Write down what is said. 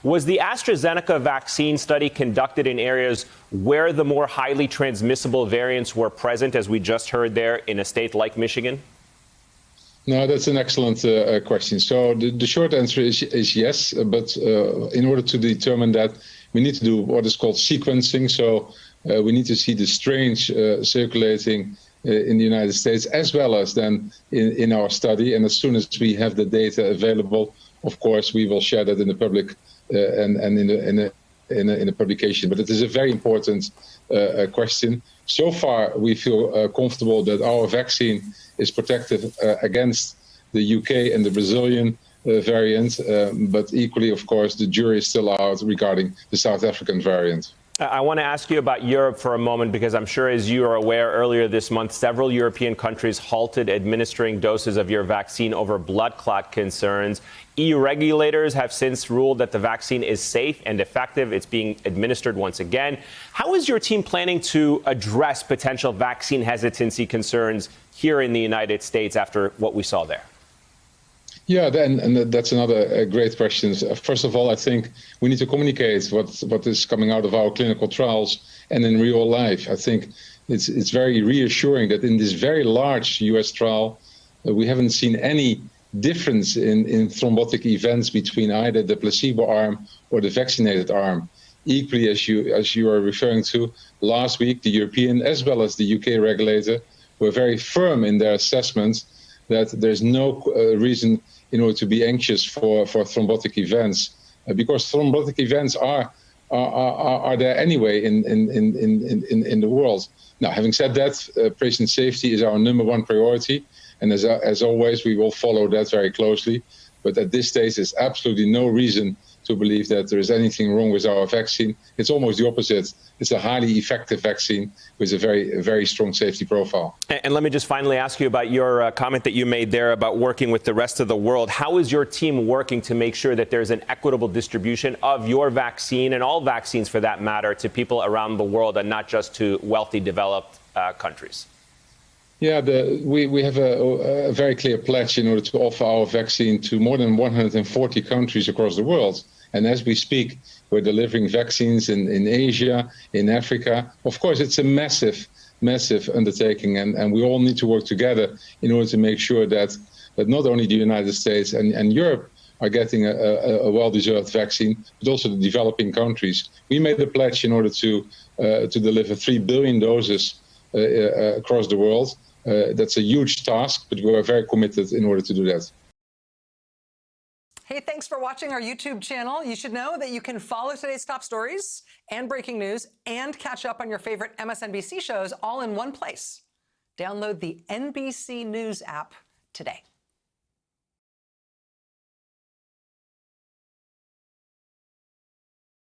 Was the AstraZeneca vaccine study conducted in areas where the more highly transmissible variants were present, as we just heard there, in a state like Michigan? No, that's an excellent question. So the short answer is yes, but in order to determine that, we need to do what is called sequencing. So we need to see the strains circulating in the United States, as well as then in our study. And as soon as we have the data available, of course, we will share that in the public and in a publication. But it is a very important question. So far, we feel comfortable that our vaccine is protective against the UK and the Brazilian variant. But equally, of course, the jury is still out regarding the South African variant. I want to ask you about Europe for a moment, because I'm sure, as you are aware, earlier this month, several European countries halted administering doses of your vaccine over blood clot concerns. EU regulators have since ruled that the vaccine is safe and effective. It's being administered once again. How is your team planning to address potential vaccine hesitancy concerns here in the United States after what we saw there? Yeah, and that's another great question. First of all, I think we need to communicate what is coming out of our clinical trials and in real life. I think it's very reassuring that in this very large US trial, we haven't seen any difference in thrombotic events between either the placebo arm or the vaccinated arm. Equally, as you are referring to, last week, the European as well as the UK regulator were very firm in their assessment that there's no reason in order to be anxious for thrombotic events, because thrombotic events are there anyway in the world. Now, having said that, patient safety is our #1 priority, and as always, we will follow that very closely. But at this stage, there's absolutely no reason to believe that there is anything wrong with our vaccine. It's almost the opposite. It's a highly effective vaccine with a very strong safety profile. And let me just finally ask you about your comment that you made there about working with the rest of the world. How is your team working to make sure that there's an equitable distribution of your vaccine, and all vaccines for that matter, to people around the world and not just to wealthy, developed countries? Yeah, we have a very clear pledge in order to offer our vaccine to more than 140 countries across the world. And as we speak, we're delivering vaccines in Asia, in Africa. Of course, it's a massive undertaking, and we all need to work together in order to make sure that not only the United States and Europe are getting a well-deserved vaccine, but also the developing countries. We made a pledge in order to deliver 3 billion doses across the world. That's a huge task, but we are very committed in order to do that. Hey, thanks for watching our YouTube channel. You should know that you can follow today's top stories and breaking news and catch up on your favorite MSNBC shows all in one place. Download the NBC News app today.